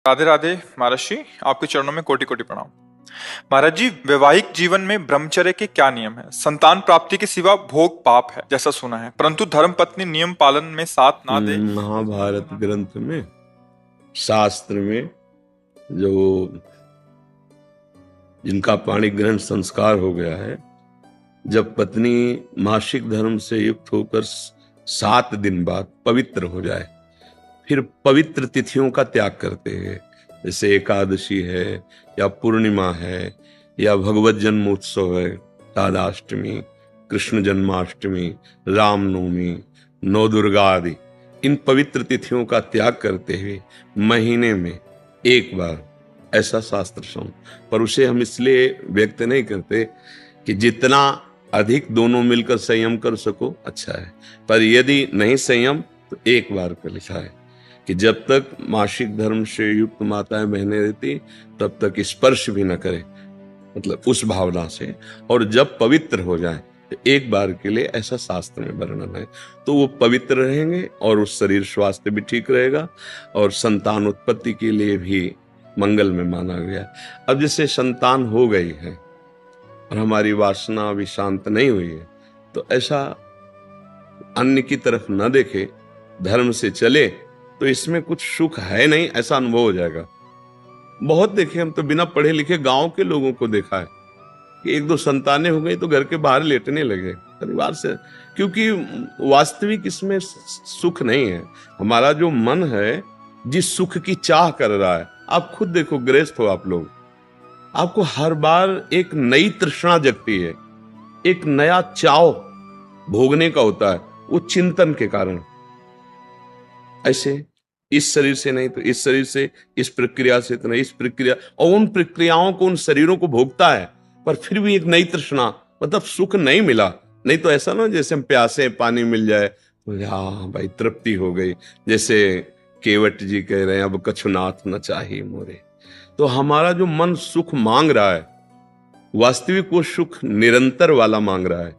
राधे राधे महाराज जी, आपके चरणों में कोटि कोटि प्रणाम। महाराज जी, वैवाहिक जीवन में ब्रह्मचर्य के क्या नियम है? संतान प्राप्ति के सिवा भोग पाप है जैसा सुना है, परंतु धर्म पत्नी नियम पालन में साथ ना दे। महाभारत ग्रंथ में, शास्त्र में जो जिनका पाणी ग्रहण संस्कार हो गया है, जब पत्नी मासिक धर्म से युक्त होकर 7 दिन बाद पवित्र हो जाए, फिर पवित्र तिथियों का त्याग करते हैं, जैसे एकादशी है या पूर्णिमा है या भगवत जन्मोत्सव है, राधाष्टमी, कृष्ण जन्माष्टमी, रामनवमी, नौ दुर्गा आदि, इन पवित्र तिथियों का त्याग करते हुए महीने में एक बार, ऐसा शास्त्र सुन। पर उसे हम इसलिए व्यक्त नहीं करते कि जितना अधिक दोनों मिलकर संयम कर सको अच्छा है, पर यदि नहीं संयम तो एक बार का लिखा है कि जब तक मासिक धर्म से युक्त माताएं बहनें रहती तब तक स्पर्श भी न करे, मतलब उस भावना से, और जब पवित्र हो जाए तो एक बार के लिए, ऐसा शास्त्र में वर्णन है। तो वो पवित्र रहेंगे और उस शरीर स्वास्थ्य भी ठीक रहेगा और संतान उत्पत्ति के लिए भी मंगल में माना गया। अब जैसे संतान हो गई है और हमारी वासना अभी शांत नहीं हुई है, तो ऐसा अन्य की तरफ न देखे, धर्म से चले, तो इसमें कुछ सुख है नहीं, ऐसा अनुभव हो जाएगा। बहुत देखे, हम तो बिना पढ़े लिखे गांव के लोगों को देखा है कि 1-2 संतानें हो गई तो घर के बाहर लेटने लगे परिवार से, क्योंकि वास्तविक इसमें सुख नहीं है। हमारा जो मन है जिस सुख की चाह कर रहा है, आप खुद देखो, गृहस्थ हो आप लोग, आपको हर बार एक नई तृष्णा जगती है, एक नया चाव भोगने का होता है, वो चिंतन के कारण। ऐसे इस शरीर से नहीं तो इस शरीर से, इस प्रक्रिया से तो नहीं इस प्रक्रिया, और उन प्रक्रियाओं को, उन शरीरों को भोगता है, पर फिर भी एक नई तृष्णा, मतलब सुख नहीं मिला। नहीं तो ऐसा ना जैसे हम प्यासे, पानी मिल जाए तो हाँ भाई तृप्ति हो गई, जैसे केवट जी कह रहे हैं, अब कछुनाथ न चाहिए मोरे। तो हमारा जो मन सुख मांग रहा है, वास्तविक वो सुख निरंतर वाला मांग रहा है,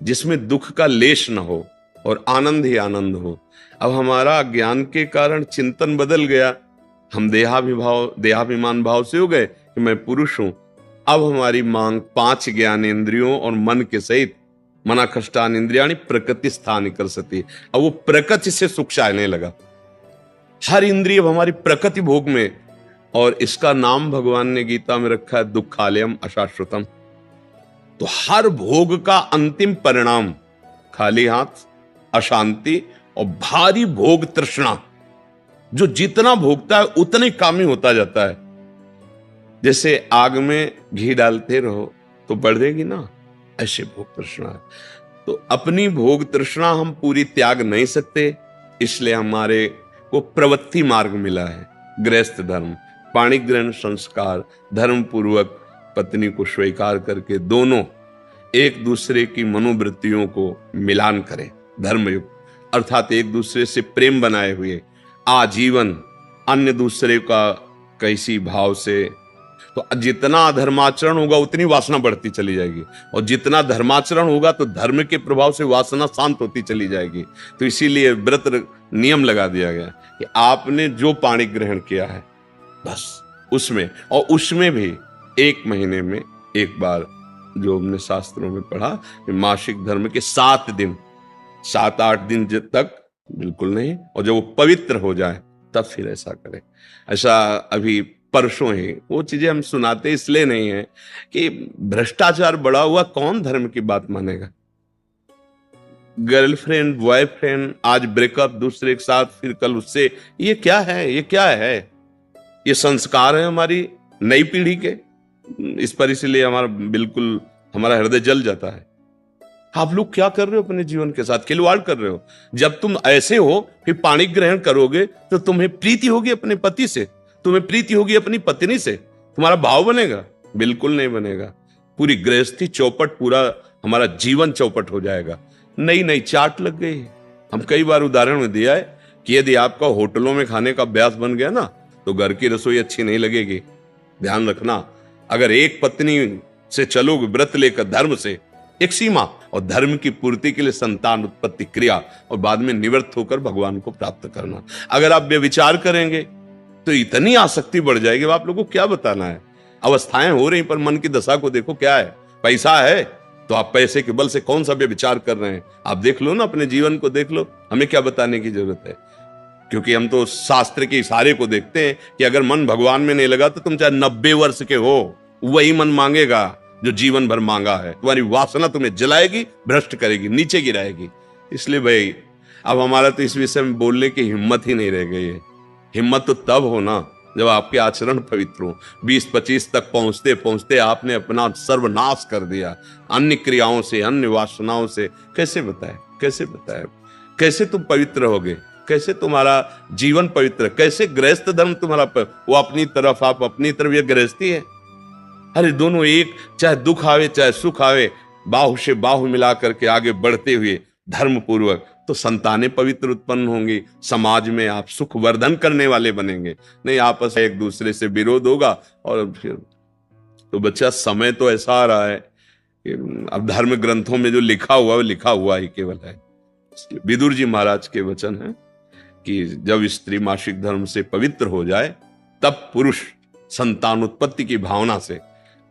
जिसमें दुख का लेश न हो और आनंद ही आनंद हो। अब हमारा ज्ञान के कारण चिंतन बदल गया, हम देहाभिमान भाव से हो गए कि मैं पुरुष हूं। अब हमारी मांग 5 ज्ञानेंद्रियों और मन के सहित, मना कष्टान इंद्रियाणि प्रकृति स्थान कर सती। अब वो प्रकृति से सुख चाहने लगा, हर इंद्रिय हमारी प्रकृति भोग में, और इसका नाम भगवान ने गीता में रखा है दुखालयम अशाश्वतम। तो हर भोग का अंतिम परिणाम खाली हाथ, अशांति और भारी भोग तृष्णा। जो जितना भोगता है उतने कामी होता जाता है। जैसे आग में घी डालते रहो तो बढ़ेगी ना, ऐसे भोग तृष्णा है। तो अपनी भोग तृष्णा हम पूरी त्याग नहीं सकते, इसलिए हमारे को प्रवृत्ति मार्ग मिला है, गृहस्थ धर्म, पाणी ग्रहण संस्कार, धर्म पूर्वक पत्नी को स्वीकार करके दोनों एक दूसरे की मनोवृत्तियों को मिलान करें, धर्मयुक्त, अर्थात एक दूसरे से प्रेम बनाए हुए आजीवन, अन्य दूसरे का कैसी भाव से। तो जितना अधर्माचरण होगा उतनी वासना बढ़ती चली जाएगी, और जितना धर्माचरण होगा तो धर्म के प्रभाव से वासना शांत होती चली जाएगी। तो इसीलिए व्रत नियम लगा दिया गया कि आपने जो पाणी ग्रहण किया है बस उसमें, और उसमें भी 1 महीने में एक बार, जो हमने शास्त्रों में पढ़ा कि मासिक धर्म के 7 दिन, 7-8 दिन तक बिल्कुल नहीं, और जब वो पवित्र हो जाए तब फिर ऐसा करें। ऐसा अभी परसों ही वो चीजें हम सुनाते इसलिए नहीं है कि भ्रष्टाचार बढ़ा हुआ, कौन धर्म की बात मानेगा। गर्लफ्रेंड, बॉयफ्रेंड, आज ब्रेकअप दूसरे के साथ, फिर कल उससे, ये क्या है, ये क्या है? ये संस्कार है हमारी नई पीढ़ी के। इस पर इसलिए हमारा हृदय जल जाता है। आप लोग क्या कर रहे हो अपने जीवन के साथ? खिलवाड़ कर रहे हो। जब तुम ऐसे हो फिर पाणी ग्रहण करोगे तो तुम्हें प्रीति होगी अपने पति से, तुम्हें प्रीति होगी अपनी पत्नी से, तुम्हारा भाव बनेगा? बिल्कुल नहीं बनेगा। पूरी गृहस्थी चौपट, पूरा हमारा जीवन चौपट हो जाएगा। नई नई चाट लग गई। हम कई बार उदाहरण में दिया है कि यदि आपका होटलों में खाने का अभ्यास बन गया ना, तो घर की रसोई अच्छी नहीं लगेगी। ध्यान रखना, अगर एक पत्नी से चलोगे व्रत लेकर धर्म से, एक सीमा, और धर्म की पूर्ति के लिए संतान उत्पत्ति क्रिया, और बाद में निवृत्त होकर भगवान को प्राप्त करना। अगर आप व्यभिचार करेंगे तो इतनी आसक्ति बढ़ जाएगी, अब आप लोगों को क्या बताना है। अवस्थाएं हो रही, पर मन की दशा को देखो क्या है। पैसा है तो आप पैसे के बल से कौन सा व्यभिचार कर रहे हैं, आप देख लो ना, अपने जीवन को देख लो। हमें क्या बताने की जरूरत है, क्योंकि हम तो शास्त्र के इशारे को देखते हैं कि अगर मन भगवान में नहीं लगा तो तुम चाहे 90 वर्ष के हो, वही मन मांगेगा जो जीवन भर मांगा है। तुम्हारी वासना तुम्हें जलाएगी, भ्रष्ट करेगी, नीचे गिराएगी। इसलिए भाई अब हमारा तो इस विषय में बोलने की हिम्मत ही नहीं रह गई है। हिम्मत तो तब हो ना जब आपके आचरण पवित्र हो। 20-25 तक पहुंचते पहुंचते आपने अपना सर्वनाश कर दिया अन्य क्रियाओं से, अन्य वासनाओं से। कैसे बताए, कैसे बताए, कैसे तुम पवित्र होगे, कैसे तुम्हारा जीवन पवित्र, कैसे गृहस्थ धर्म तुम्हारा वो अपनी तरफ, आप अपनी तरफ, ये गृहस्थी है। अरे दोनों एक, चाहे दुख आवे चाहे सुख आवे, बाहु से बाहु मिला करके आगे बढ़ते हुए धर्म पूर्वक, तो संतानें पवित्र उत्पन्न होंगी, समाज में आप सुख वर्धन करने वाले बनेंगे। नहीं आपस में एक दूसरे से विरोध होगा और फिर तो बच्चा समय तो ऐसा आ रहा है कि अब धर्म ग्रंथों में जो लिखा हुआ है वो लिखा हुआ ही केवल है। विदुर जी महाराज के वचन है कि जब स्त्री मासिक धर्म से पवित्र हो जाए तब पुरुष संतान उत्पत्ति की भावना से,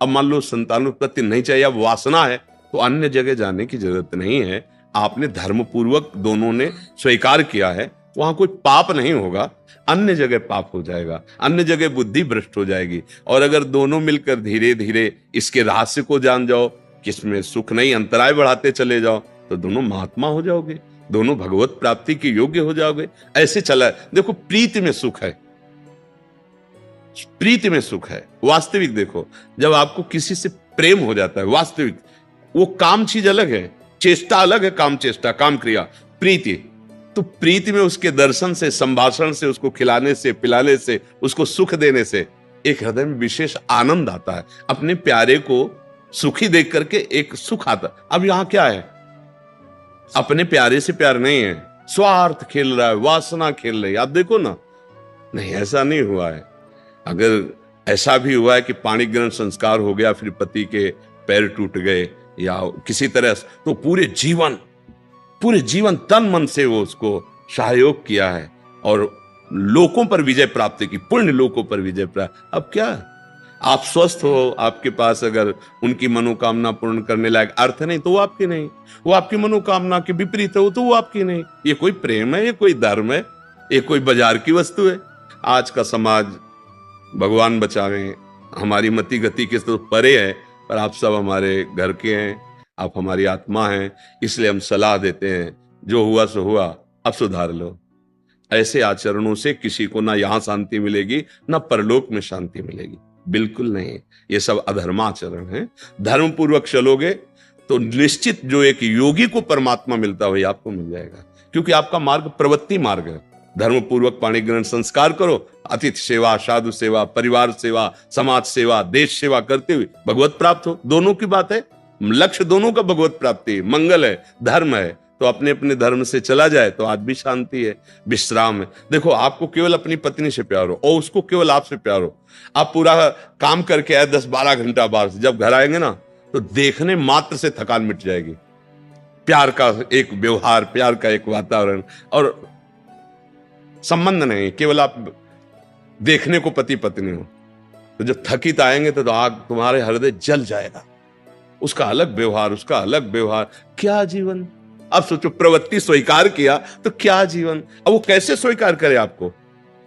अब मान लो संतान उत्पत्ति नहीं चाहिए, अब वासना है, तो अन्य जगह जाने की जरूरत नहीं है। आपने धर्म पूर्वक दोनों ने स्वीकार किया है, वहां कोई पाप नहीं होगा। अन्य जगह पाप हो जाएगा, अन्य जगह बुद्धि भ्रष्ट हो जाएगी। और अगर दोनों मिलकर धीरे धीरे इसके रहस्य को जान जाओ, किसमें सुख नहीं, अंतराय बढ़ाते चले जाओ, तो दोनों महात्मा हो जाओगे, दोनों भगवत प्राप्ति के योग्य हो जाओगे। ऐसे चला है। देखो प्रीति में सुख है, प्रीति में सुख है। वास्तविक देखो, जब आपको किसी से प्रेम हो जाता है वास्तविक, वो काम चीज अलग है, चेष्टा अलग है, काम चेष्टा, काम क्रिया, प्रीति। तो प्रीति में उसके दर्शन से, संभाषण से, उसको खिलाने से, पिलाने से, उसको सुख देने से एक हृदय में विशेष आनंद आता है। अपने प्यारे को सुखी देख करके एक सुख आता। अब यहां क्या है, अपने प्यारे से प्यार नहीं है, स्वार्थ खेल रहा है, वासना खेल रही है। आप देखो ना, नहीं ऐसा नहीं हुआ है। अगर ऐसा भी हुआ है कि पाणी ग्रहण संस्कार हो गया, फिर पति के पैर टूट गए या किसी तरह, तो पूरे जीवन तन मन से वो उसको सहयोग किया है और लोकों पर विजय प्राप्त की, पुण्य लोकों पर विजय प्राप्त। अब क्या आप स्वस्थ हो, आपके पास अगर उनकी मनोकामना पूर्ण करने लायक अर्थ नहीं तो वो आपकी नहीं, वो आपकी मनोकामना के विपरीत हो तो वो आपकी नहीं। ये कोई प्रेम है, ये कोई धर्म है, ये कोई बाजार की वस्तु है। आज का समाज भगवान बचावे, हमारी मति गति के तो परे है, पर आप सब हमारे घर के हैं, आप हमारी आत्मा हैं, इसलिए हम सलाह देते हैं, जो हुआ सो हुआ, अब सुधार लो। ऐसे आचरणों से किसी को ना यहां शांति मिलेगी ना परलोक में शांति मिलेगी, बिल्कुल नहीं। ये सब अधर्माचरण है। धर्म पूर्वक चलोगे तो निश्चित जो एक योगी को परमात्मा मिलता वही आपको मिल जाएगा, क्योंकि आपका मार्ग प्रवृत्ति मार्ग है। धर्म पूर्वक पाणी ग्रहण संस्कार करो, अतिथि सेवा, साधु सेवा, परिवार सेवा, समाज सेवा, देश सेवा करते हुए भगवत प्राप्त हो। दोनों की बात है, लक्ष्य दोनों का भगवत प्राप्ति, मंगल है, धर्म है। तो अपने अपने धर्म से चला जाए तो आज भी शांति है, विश्राम है। देखो आपको केवल अपनी पत्नी से प्यार हो और उसको केवल आपसे प्यार हो। आप पूरा काम करके आए 10-12 घंटा बाहर से, जब घर आएंगे ना तो देखने मात्र से थकान मिट जाएगी। प्यार का एक व्यवहार, प्यार का एक वातावरण और संबंध नहीं, केवल आप देखने को पति पत्नी हो। तो जब थकित आएंगे तो आग तुम्हारे हृदय जल जाएगा। उसका अलग व्यवहार, उसका अलग व्यवहार, क्या जीवन। अब सोचो प्रवृत्ति स्वीकार किया तो क्या जीवन। अब वो कैसे स्वीकार करे आपको,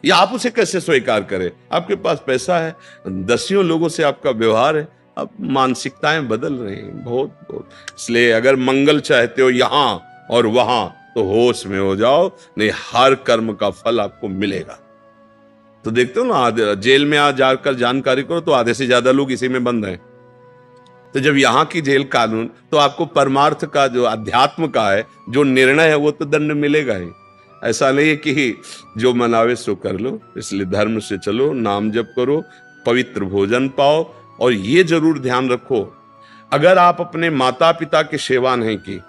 या आप उसे कैसे स्वीकार करे। आपके पास पैसा है, दसियों लोगों से आपका व्यवहार है, अब मानसिकताएं बदल रही हैं बहुत बहुत। इसलिए अगर मंगल चाहते हो यहां और वहां तो होश में हो जाओ, नहीं हर कर्म का फल आपको मिलेगा। तो देखते हो ना, जेल में आ जाकर जानकारी करो तो आधे से ज्यादा लोग इसी में बंद हैं। तो जब यहाँ की जेल कानून, तो आपको परमार्थ का जो अध्यात्म का है जो निर्णय है वो तो दंड मिलेगा ही। ऐसा नहीं है कि जो मनावे सो कर लो। इसलिए धर्म से चलो, नाम जप करो, पवित्र भोजन पाओ। और ये जरूर ध्यान रखो, अगर आप अपने माता पिता की सेवा नहीं की,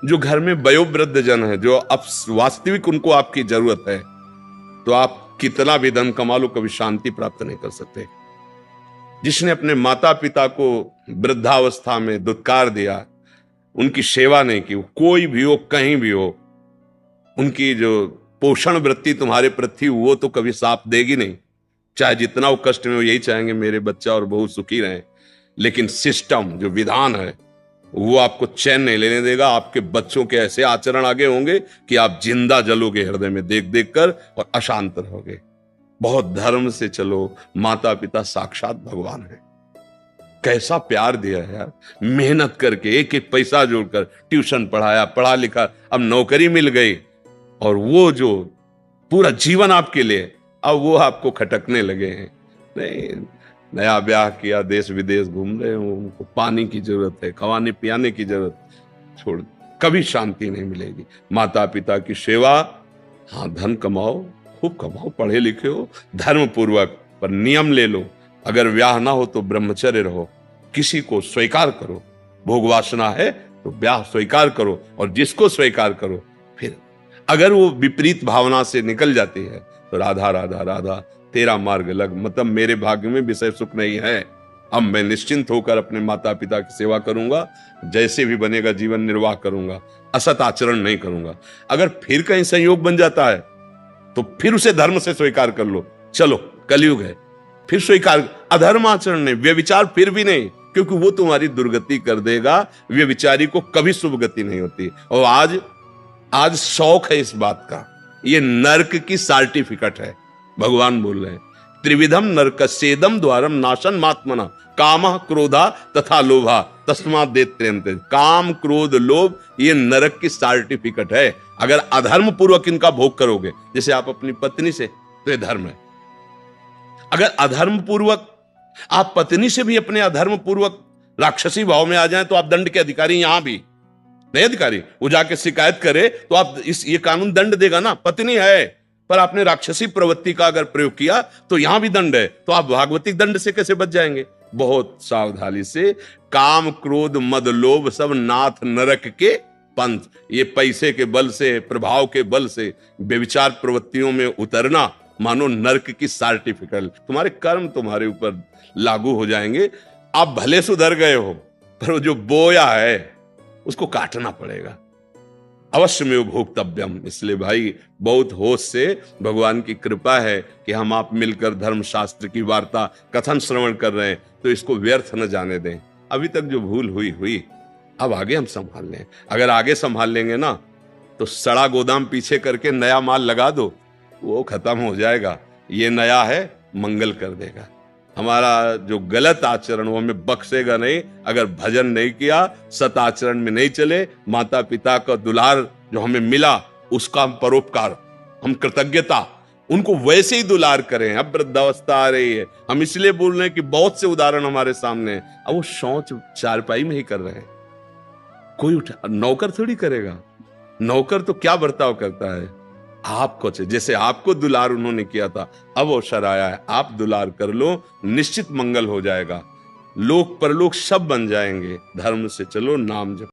जो घर में वयोवृद्ध जन है, जो अब वास्तविक उनको आपकी जरूरत है, तो आप कितना भी धन कमा लो कभी शांति प्राप्त नहीं कर सकते। जिसने अपने माता पिता को वृद्धावस्था में दुत्कार दिया, उनकी सेवा नहीं की, कोई भी हो, कहीं भी हो, उनकी जो पोषण वृत्ति तुम्हारे प्रति वो तो कभी साफ देगी नहीं। चाहे जितना वो कष्ट में, वो यही चाहेंगे मेरे बच्चा और बहू सुखी रहें, लेकिन सिस्टम जो विधान है वो आपको चैन नहीं लेने देगा। आपके बच्चों के ऐसे आचरण आगे होंगे कि आप जिंदा जलोगे हृदय में देख देख कर और अशांत रहोगे। बहुत धर्म से चलो, माता पिता साक्षात भगवान है। कैसा प्यार दिया है यार, मेहनत करके एक एक पैसा जोड़कर ट्यूशन पढ़ाया, पढ़ा लिखा, अब नौकरी मिल गई, और वो जो पूरा जीवन आपके लिए, अब वो आपको खटकने लगे हैं। नहीं, नया ब्याह किया, देश विदेश घूम रहे हो, उनको पानी की जरूरत है, खवाने पियाने की जरूरत, छोड़, कभी शांति नहीं मिलेगी। माता पिता की सेवा, हाँ धन कमाओ, खूब कमाओ, पढ़े लिखे हो, धर्म पूर्वक, पर नियम ले लो। अगर ब्याह ना हो तो ब्रह्मचर्य रहो, किसी को स्वीकार करो। भोग वासना है तो ब्याह स्वीकार करो, और जिसको स्वीकार करो, फिर अगर वो विपरीत भावना से निकल जाती है तो राधा राधा राधा तेरा मार्ग लग, मतलब मेरे भाग्य में विषय सुख नहीं है, अब मैं निश्चिंत होकर अपने माता पिता की सेवा करूंगा, जैसे भी बनेगा जीवन निर्वाह करूंगा, असत आचरण नहीं करूंगा। अगर फिर कहीं संयोग बन जाता है तो फिर उसे धर्म से स्वीकार कर लो, चलो कलयुग है, फिर स्वीकार। अधर्म आचरण नहीं, व्यभिचार फिर भी नहीं, क्योंकि वो तुम्हारी दुर्गति कर देगा। व्यभिचारी को कभी शुभ गति नहीं होती। और आज शौक है इस बात का, ये नरक की सर्टिफिकेट है। भगवान बोल रहे हैं, त्रिविधम नरकस्येदम द्वारम नाशन मात्मना कामः क्रोधा तथा लोभा तस्मात् देत्यन्ते। काम क्रोध लोभ ये नरक की सर्टिफिकेट है। अगर अधर्म पूर्वक इनका भोग करोगे, जैसे आप अपनी पत्नी से, तो ये धर्म है। अगर अधर्म पूर्वक आप पत्नी से भी अपने अधर्म पूर्वक राक्षसी भाव में आ जाएं, तो आप दंड के अधिकारी, यहां भी नहीं अधिकारी, वो जाके शिकायत करे तो आप ये कानून दंड देगा ना। पत्नी है पर आपने राक्षसी प्रवृत्ति का अगर प्रयोग किया तो यहां भी दंड है, तो आप भागवतिक दंड से कैसे बच जाएंगे? बहुत सावधानी से। काम क्रोध मद लोभ सब नाथ नरक के पंथ, ये पैसे के बल से, प्रभाव के बल से व्यभिचार प्रवृत्तियों में उतरना मानो नरक की सर्टिफिकेट। तुम्हारे कर्म तुम्हारे ऊपर लागू हो जाएंगे। आप भले सुधर गए हो, पर वो जो बोया है उसको काटना पड़ेगा। अवश्य में भोक्तव्यम। इसलिए भाई बहुत होश से, भगवान की कृपा है कि हम आप मिलकर धर्मशास्त्र की वार्ता कथन श्रवण कर रहे हैं, तो इसको व्यर्थ न जाने दें। अभी तक जो भूल हुई, अब आगे हम संभाल लें। अगर आगे संभाल लेंगे ना, तो सड़ा गोदाम पीछे करके नया माल लगा दो, वो खत्म हो जाएगा। ये नया है, मंगल कर देगा। हमारा जो गलत आचरण वो हमें बख्शेगा नहीं। अगर भजन नहीं किया, सत आचरण में नहीं चले, माता पिता का दुलार जो हमें मिला उसका हम परोपकार, हम कृतज्ञता, उनको वैसे ही दुलार करें। अब वृद्धावस्था आ रही है, हम इसलिए बोल रहे हैं कि बहुत से उदाहरण हमारे सामने हैं। अब वो शौच चारपाई में ही कर रहे हैं, कोई नौकर थोड़ी करेगा। नौकर तो क्या बर्ताव करता है, आपको जैसे आपको दुलार उन्होंने किया था, अब अवसर आया है, आप दुलार कर लो, निश्चित मंगल हो जाएगा। लोक परलोक सब बन जाएंगे। धर्म से चलो, नाम जप।